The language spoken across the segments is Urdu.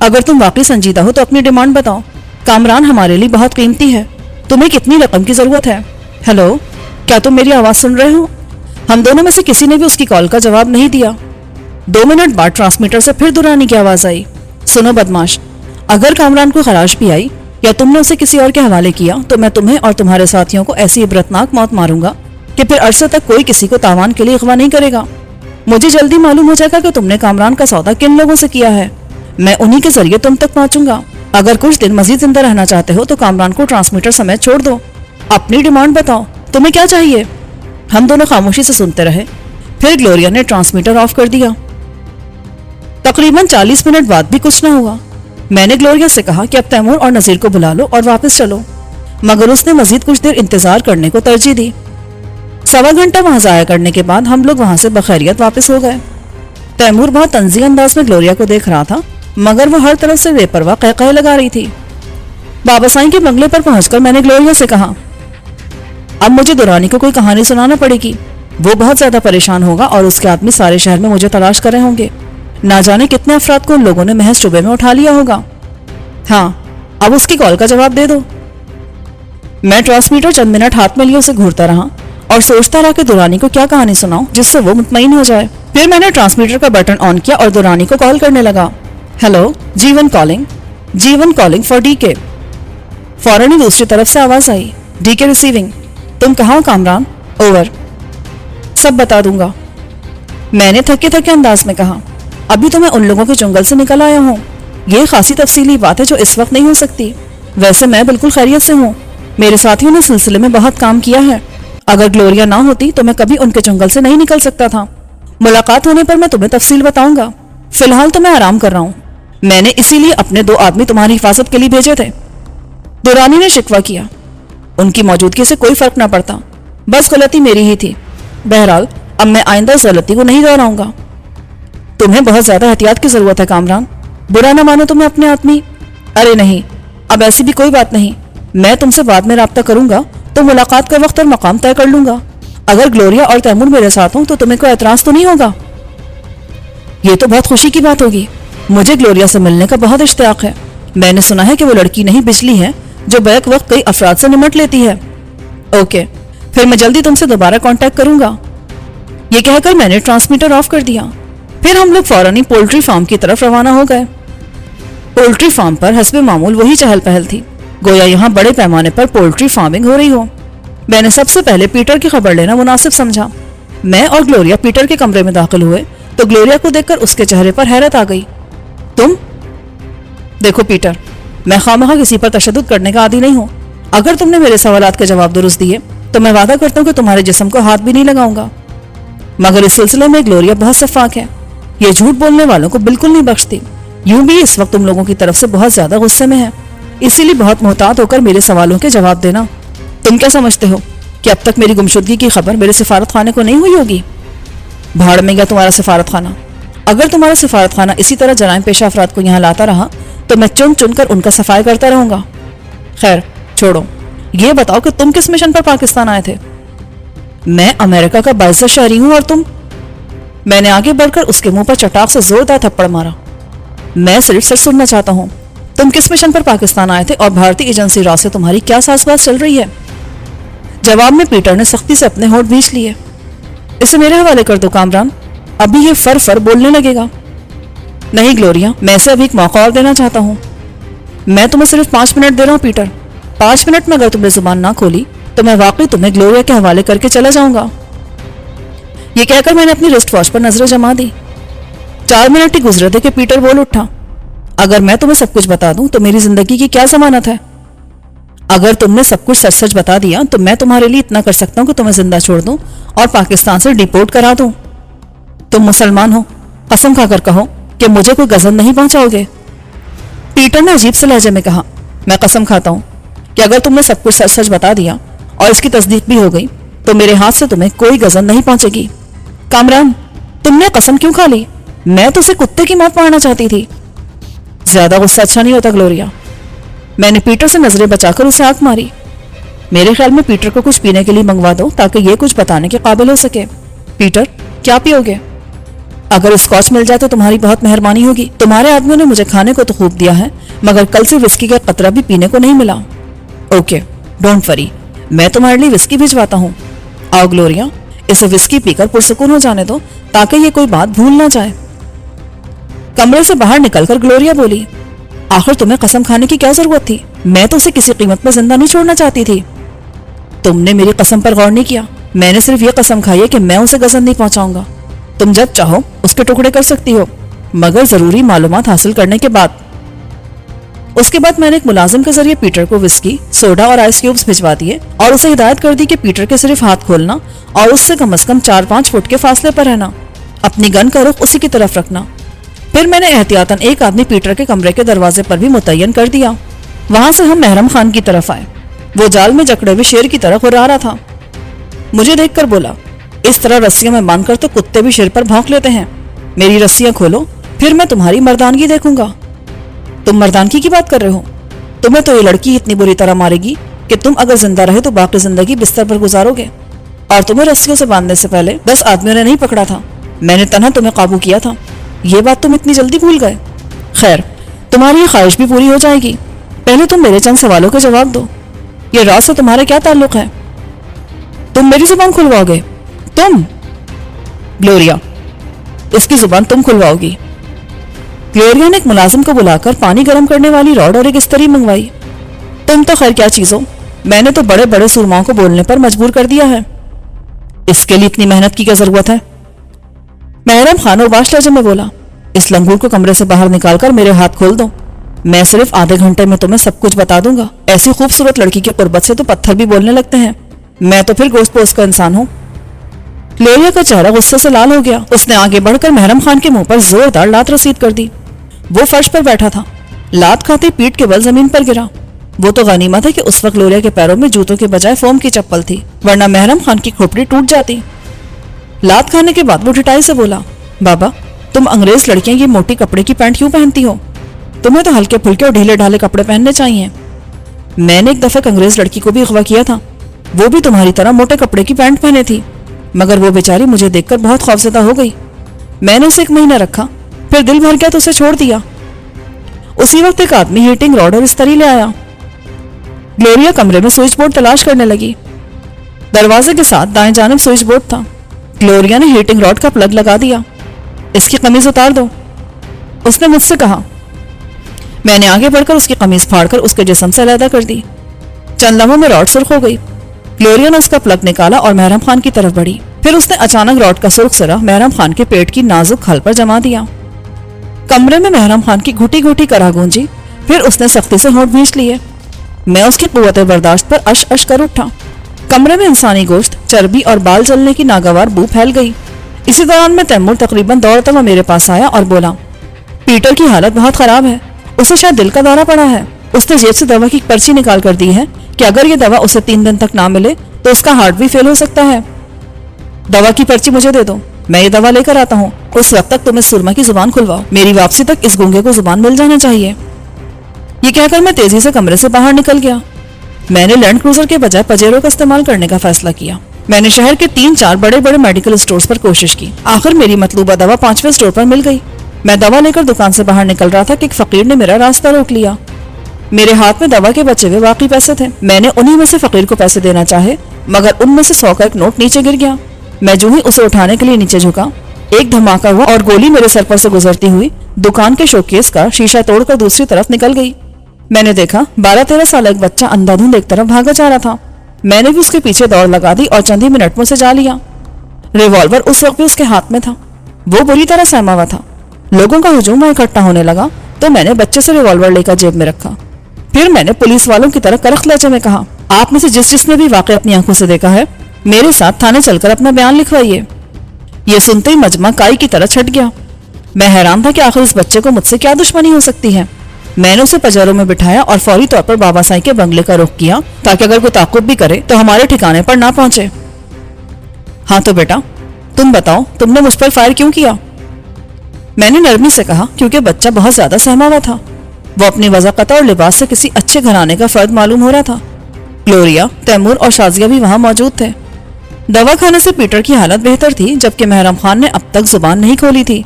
اگر تم واقعی سنجیدہ ہو تو اپنی ڈیمانڈ بتاؤ. کامران ہمارے لیے بہت قیمتی ہے. تمہیں کتنی رقم کی ضرورت ہے؟ ہیلو، کیا تم میری آواز سن رہے ہو؟ ہم دونوں میں سے کسی نے بھی اس کی کال کا جواب نہیں دیا. 2 منٹ بعد ٹرانسمیٹر سے پھر دورانی کی آواز آئی. سنو بدماش، اگر کامران کو خراش بھی آئی یا تم نے اسے کسی اور کے حوالے کیا تو میں تمہیں اور تمہارے ساتھیوں کو ایسی عبرتناک موت ماروں گا کہ پھر عرصے تک کوئی کسی کو تاوان کے لیے اغوا نہیں کرے گا. مجھے جلدی معلوم ہو جائے گا کہ تم نے کامران کا سودا کن لوگوں سے کیا ہے. میں انہی کے ذریعے تم تک پہنچوں گا. اگر کچھ دن مزید زندہ رہنا چاہتے ہو تو کامران کو ٹرانسمیٹر سمیت چھوڑ دو. اپنی ڈیمانڈ بتاؤ، تمہیں کیا چاہیے؟ ہم دونوں خاموشی سے سنتے رہے. پھر گلوریا نے ٹرانسمیٹر آف کر دیا. تقریباً 40 منٹ بعد بھی کچھ نہ ہوا. میں نے گلوریا سے کہا کہ اب تیمور اور نذیر کو بلا لو اور واپس چلو، مگر اس نے مزید کچھ دیر انتظار کرنے کو ترجیح دی. 1.25 گھنٹہ وہاں ضائع کرنے کے بعد ہم لوگ وہاں سے بخیریت واپس ہو گئے. تیمور بہت طنزی انداز میں گلوریا کو دیکھ رہا تھا، مگر وہ ہر طرف سے بے پرواہ قہقہے لگا رہی تھی. بابا سائیں کے بنگلے پر پہنچ کر میں نے گلوریا سے کہا، اب مجھے دورانی کو کوئی کہانی سنانا پڑے گی. وہ بہت زیادہ پریشان ہوگا اور اس کے آدمی سارے شہر میں مجھے تلاش کر رہے ہوں گے. نہ جانے کتنے افراد کو ان لوگوں نے محض شبے میں اٹھا لیا ہوگا. ہاں، اب اس کی کال کا جواب دے دو. میں ٹرانسمیٹر چند منٹ ہاتھ میں لیے اسے گھورتا رہا اور سوچتا رہا کہ دورانی کو کیا کہانی سناؤں جس سے وہ مطمئن ہو جائے. پھر میں نے ٹرانسمیٹر کا بٹن آن کیا اور دورانی کو کال کرنے لگا. Hello, G1 calling. G1 calling for DK. فوراً ہی دوسری طرف سے آواز آئی. DK receiving. تم کہاں ہو کامران؟ اوور. سب بتا دوں گا، میں نے تھکے تھکے انداز میں کہا. ابھی تو میں ان لوگوں کے جنگل سے نکل آیا ہوں. یہ خاصی تفصیلی بات ہے جو اس وقت نہیں ہو سکتی. ویسے میں بالکل خیریت سے ہوں. میرے ساتھیوں نے سلسلے میں بہت کام کیا ہے. اگر گلوریا نہ ہوتی تو میں کبھی ان کے جنگل سے نہیں نکل سکتا تھا. ملاقات ہونے پر میں تمہیں تفصیل بتاؤں گا. فی الحال تو میں آرام کر رہا ہوں. میں نے اسی لیے اپنے 2 آدمی تمہاری حفاظت کے لیے بھیجے تھے. دورانی نے شکوہ کیا. ان کی موجودگی سے کوئی فرق نہ پڑتا، بس غلطی میری ہی تھی. بہرحال اب میں آئندہ اس غلطی کو نہیں دہراؤں گا. تمہیں بہت زیادہ احتیاط کی ضرورت ہے کامران. برا نہ مانو تمہیں اپنے آدمی. ارے نہیں، اب ایسی بھی کوئی بات نہیں. میں تم سے بعد میں رابطہ کروں گا تو ملاقات کا وقت اور مقام طے کر لوں گا. اگر گلوریا اور تیمور میرے ساتھ ہوں تو تمہیں کوئی اعتراض تو نہیں ہوگا؟ یہ تو بہت خوشی کی بات ہوگی. مجھے گلوریا سے ملنے کا بہت اشتیاق ہے. میں نے سنا ہے کہ وہ لڑکی نہیں بجلی ہے جو بیک وقت کئی افراد سے نمٹ لیتی ہے. اوکے، پھر میں جلدی تم سے دوبارہ کانٹیکٹ کروں گا. یہ کہہ کر میں نے ٹرانسمیٹر آف کر دیا. پھر ہم لوگ فوراً ہی پولٹری فارم کی طرف روانہ ہو گئے. پولٹری فارم پر حسب معمول وہی چہل پہل تھی، گویا یہاں بڑے پیمانے پر پولٹری فارمنگ ہو رہی ہو. میں نے سب سے پہلے پیٹر کی خبر لینا مناسب سمجھا. میں اور گلوریا پیٹر کے کمرے میں داخل ہوئے تو گلوریا کو دیکھ کر اس کے چہرے پر حیرت آ گئی. تم؟ دیکھو پیٹر، میں خواہ کسی پر تشدد کرنے کا عادی نہیں ہوں. اگر تم نے میرے سوالات کے جواب درست دیے تو میں وعدہ کرتا ہوں کہ تمہارے جسم کو ہاتھ بھی نہیں لگاؤں گا. مگر اس سلسلے میں گلوریا بہت شفاق ہے. یہ جھوٹ بولنے والوں کو بالکل نہیں بخشتی. یوں بھی اس وقت تم لوگوں کی طرف سے بہت زیادہ غصے میں ہے، اسی لیے بہت محتاط ہو کر میرے سوالوں کے جواب دینا. تم کیا سمجھتے ہو کہ اب تک میری گمشدگی کی خبر میرے سفارت خانے کو نہیں ہوئی ہوگی؟ بھاڑ میں گیا تمہارا سفارت خانہ. اگر تمہارا سفارت خانہ اسی طرح جرائم پیشہ افراد کو یہاں لاتا رہا تو میں چن چن کر ان کا صفائی کرتا رہوں گا. خیر چھوڑو، یہ بتاؤ کہ تم کس مشن پر پاکستان آئے تھے؟ میں امریکہ کا باعزت شہری ہوں اور تم؟ میں نے آگے بڑھ کر اس کے منہ پر چٹاک سے زوردار تھپڑ مارا. میں صرف سچ سننا چاہتا ہوں. تم کس مشن پر پاکستان آئے تھے اور بھارتی ایجنسی راؤ سے تمہاری کیا ساز باز چل رہی ہے؟ جواب میں پیٹر نے سختی سے اپنے ہونٹ بھینچ لیے. اسے میرے حوالے کر دو کامران، ابھی یہ فر بولنے لگے گا. نہیں گلوریا، میں اسے ابھی ایک موقع اور دینا چاہتا ہوں. میں تمہیں صرف 5 منٹ دے رہا ہوں پیٹر. 5 منٹ میں اگر تم نے زبان نہ کھولی تو میں واقعی تمہیں گلوریا کے حوالے کر کے چلا جاؤں گا. یہ کہہ کر میں نے اپنی رسٹ واچ پر نظریں جما دی. 4 منٹ ہی گزرے تھے کہ پیٹر بول اٹھا. اگر میں تمہیں سب کچھ بتا دوں تو میری زندگی کی کیا ضمانت ہے؟ اگر تم نے سب کچھ سچ سچ بتا دیا تو میں تمہارے لیے اتنا کر سکتا ہوں کہ تمہیں زندہ چھوڑ دوں اور پاکستان سے ڈیپورٹ کرا دوں. تم مسلمان ہو، قسم کھا کر کہو کہ مجھے کوئی غضب نہیں پہنچاؤ گے. پیٹر نے عجیب سے لہجے میں کہا. میں قسم کھاتا ہوں کہ اگر تم نے سب کچھ سچ سچ بتا دیا اور اس کی تصدیق بھی ہو گئی تو میرے ہاتھ سے تمہیں کوئی غضب نہیں پہنچے گی. کامران، تم نے قسم کیوں کھا لی؟ میں تو اسے کتے کی موت مارنا چاہتی تھی. زیادہ غصہ اچھا نہیں ہوتا گلوریا. میں نے پیٹر سے نظریں بچا کر اسے آنکھ ماری. میرے خیال میں پیٹر کو کچھ پینے کے لیے منگوا دو تاکہ یہ کچھ بتانے کے قابل ہو سکے. پیٹر، کیا پیو گے؟ اگر اسکاچ مل جائے تو تمہاری بہت مہربانی ہوگی. تمہارے آدمیوں نے مجھے کھانے کو تو خوب دیا ہے مگر کل سے وسکی کا قطرہ بھی پینے کو نہیں ملا. اوکے ڈونٹ وری, میں تمہارے لیے وسکی بھجواتا ہوں. آؤ گلوریا, اسے وسکی پی کر پرسکون ہو جانے دو تاکہ یہ کوئی بات بھول نہ جائے. کمرے سے باہر نکل کر گلوریا بولی, آخر تمہیں قسم کھانے کی کیا ضرورت تھی؟ میں تو اسے کسی قیمت میں زندہ نہیں چھوڑنا چاہتی تھی. تم نے میری قسم پر غور نہیں کیا. میں نے صرف یہ قسم کھائی ہے کہ میں اسے گزن نہیں پہنچاؤں گا. تم جب چاہو اس کے ٹکڑے کر سکتی ہو مگر ضروری معلومات حاصل کرنے کے بعد. اس کے بعد میں نے ایک ملازم کے ذریعے پیٹر کو وسکی, سوڈا اور آئس کیوبز بھجوا دیے اور اسے ہدایت کر دی کہ پیٹر کے صرف ہاتھ کھولنا اور اس سے کم از کم 4-5 فٹ کے فاصلے پر رہنا. اپنی گن کا رخ اسی کی طرف رکھنا. پھر میں نے احتیاطاً ایک آدمی پیٹر کے کمرے کے دروازے پر بھی متعین کر دیا. وہاں سے ہم محرم خان کی طرف آئے. وہ جال میں جکڑے ہوئے شیر کی طرح غرا رہا تھا. مجھے دیکھ کر بولا, اس طرح رسیوں میں باندھ کر تو کتے بھی شیر پر بھونک لیتے ہیں. میری رسیاں کھولو پھر میں تمہاری مردانگی دیکھوں گا. تم مردانگی کی بات کر رہے ہو؟ تمہیں تو یہ لڑکی اتنی بری طرح مارے گی کہ تم اگر زندہ رہے تو باقی زندگی بستر پر گزارو گے. اور تمہیں رسیوں سے باندھنے سے پہلے 10 آدمیوں نے نہیں پکڑا تھا. میں نے تنہا تمہیں قابو کیا تھا. یہ بات تم اتنی جلدی بھول گئے. خیر, تمہاری یہ خواہش بھی پوری ہو جائے گی. پہلے تم میرے چند سوالوں کے جواب دو. یہ راز سے تمہارا کیا تعلق ہے؟ تم میری زبان کھلواؤ گے؟ تم؟ گلوریا, اس کی زبان تم کھلواؤ گی. گلوریا نے ایک ملازم کو بلا کر پانی گرم کرنے والی راڈ اور ایک استری منگوائی. تم تو خیر کیا چیز ہو, میں نے تو بڑے بڑے سورماؤں کو بولنے پر مجبور کر دیا ہے. اس کے لیے اتنی محنت کی کیا ضرورت ہے؟ محرم خان اباش لہجے میں بولا, اس لنگور کو کمرے سے باہر نکال کر میرے ہاتھ کھول دو. میں صرف آدھے گھنٹے میں تمہیں سب کچھ بتا دوں گا. ایسی خوبصورت لڑکی کے قربت سے تو پتھر بھی بولنے لگتے ہیں. میں تو پھر گوشت پوست کا انسان ہوں. گلوریا کا چہرہ غصے سے لال ہو گیا. اس نے آگے بڑھ کر محرم خان کے منہ پر زوردار لات رسید کر دی. وہ فرش پر بیٹھا تھا. لات کھاتے پیٹ کے بل زمین پر گرا. وہ تو غنیمت ہے کہ اس وقت گلوریا کے پیروں میں جوتوں کے بجائے فوم کی چپل تھی, ورنہ محرم خان کی کھوپڑی ٹوٹ جاتی. لات کھانے کے بعد وہ ٹھٹائی سے بولا, بابا تم انگریز لڑکیاں یہ موٹی کپڑے کی پینٹ کیوں پہنتی ہو؟ تمہیں تو ہلکے پھلکے اور ڈھیلے ڈھالے کپڑے پہننے چاہیے. میں نے ایک دفعہ انگریز لڑکی کو بھی اغوا کیا تھا. وہ بھی تمہاری طرح موٹے کپڑے کی پینٹ پہنے تھی مگر وہ بیچاری مجھے دیکھ کر بہت خوفزدہ ہو گئی. میں نے اسے 1 مہینہ رکھا, پھر دل بھر گیا تو اسے چھوڑ دیا. اسی وقت ایک آدمی ہیٹنگ راڈ اور استری لے آیا. گلوریا کمرے میں سوئچ بورڈ تلاش کرنے لگی. دروازے کے ساتھ دائیں جانب سوئچ بورڈ تھا. گلوریا نے ہیٹنگ راڈ کا پلگ لگا دیا. اس کی قمیض اتار دو, اس نے مجھ سے کہا. میں نے آگے بڑھ کر اس کی قمیض پھاڑ کر اس کے جسم سے علیحدہ کر دی. چند لمحوں میں راڈ سرخ ہو گئی. گلوریا نے اس کا پلگ نکالا اور محرم خان کی طرف بڑھی. پھر اس نے اچانک راڈ کا سرخ سرا محرم خان کے پیٹ کی نازک کھال پر جما دیا. کمرے میں محرم خان کی گھٹی گھٹی کرا گونجی. پھر اس نے سختی سے ہونٹ بھینچ لیے. میں اس کی قوت برداشت پر اش اش کر اٹھا. کمرے میں انسانی گوشت, چربی اور بال جلنے کی ناگوار بو پھیل گئی. اسی دوران میں تیمور تقریباً دوڑتا ہوا میرے پاس آیا اور بولا, پیٹر کی حالت بہت خراب ہے. اسے شاید دل کا دورہ پڑا ہے. اس نے جیب سے دوا کی پرچی نکال کر دی ہے کہ اگر یہ دوا اسے 3 دن تک نہ ملے تو اس کا ہارٹ بھی فیل ہو سکتا ہے. دوا کی پرچی مجھے دے دو, میں یہ دوا لے کر آتا ہوں. اس وقت تک تم اس سرما کی زبان کھلواؤ. میری واپسی تک اس گونگے کو زبان مل جانا چاہیے. یہ کہہ کر میں تیزی سے کمرے سے باہر نکل گیا. میں نے لینڈ کروزر کے بجائے پجیرو کا استعمال کرنے کا فیصلہ کیا. میں نے شہر کے 3-4 بڑے بڑے میڈیکل اسٹورز پر کوشش کی. آخر میری مطلوبہ دوا 5ویں اسٹور پر مل گئی. میں دوا لے کر دکان سے باہر نکل رہا تھا کہ ایک فقیر نے میرا راستہ روک لیا. میرے ہاتھ میں دوا کے بچے ہوئے باقی پیسے تھے. میں نے انہی میں سے فقیر کو پیسے دینا چاہے مگر ان میں سے 100 کا ایک نوٹ نیچے گر گیا. میں جو ہی اسے اٹھانے کے لیے نیچے جھکا, ایک دھماکہ ہوا اور گولی میرے سر پر سے گزرتی ہوئی دکان کے شوکیس کا شیشہ توڑ کر دوسری طرف نکل گئی. میں نے دیکھا 12-13 سالہ ایک بچہ اندھا دھند ایک طرف بھاگا جا رہا تھا. میں نے بھی اس کے پیچھے دوڑ لگا دی اور چند ہی منٹ میں اسے جا لیا. ریوالور اس وقت بھی اس کے ہاتھ میں تھا. وہ بری طرح سہما ہوا تھا. لوگوں کا ہجوم اکٹھا ہونے لگا تو میں نے بچے سے ریوالور لے کر جیب میں رکھا. پھر میں نے پولیس والوں کی طرح کرخت لہجے میں کہا, آپ میں سے جس نے بھی واقعہ اپنی آنکھوں سے دیکھا ہے میرے ساتھ تھانے چل کر اپنا بیان لکھوائیے. یہ سنتے ہی مجمع کائی کی طرح چھٹ گیا. میں حیران تھا کہ آخر اس بچے کو مجھ سے کیا دشمنی ہو سکتی ہے. میں نے اسے پجاروں میں بٹھایا اور فوری طور پر بابا سائی کے بنگلے کا رخ کیا تاکہ اگر کوئی تعاقب بھی کرے تو ہمارے ٹھکانے پر نہ پہنچے. ہاں تو بیٹا تم بتاؤ, تم نے مجھ پر فائر کیوں کیا؟ میں نے نرمی سے کہا, کیونکہ بچہ بہت زیادہ سہما ہوا تھا. وہ اپنی وضاقت اور لباس سے کسی اچھے گھرانے کا فرد معلوم ہو رہا تھا. گلوریا, تیمور اور شازیہ بھی وہاں موجود تھے. دوا کھانے سے پیٹر کی حالت بہتر تھی، جبکہ محرم خان نے اب تک زبان نہیں کھولی تھی۔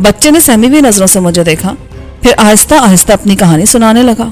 بچے نے سہمی ہوئی نظروں سے مجھے دیکھا، پھر آہستہ آہستہ اپنی کہانی سنانے لگا۔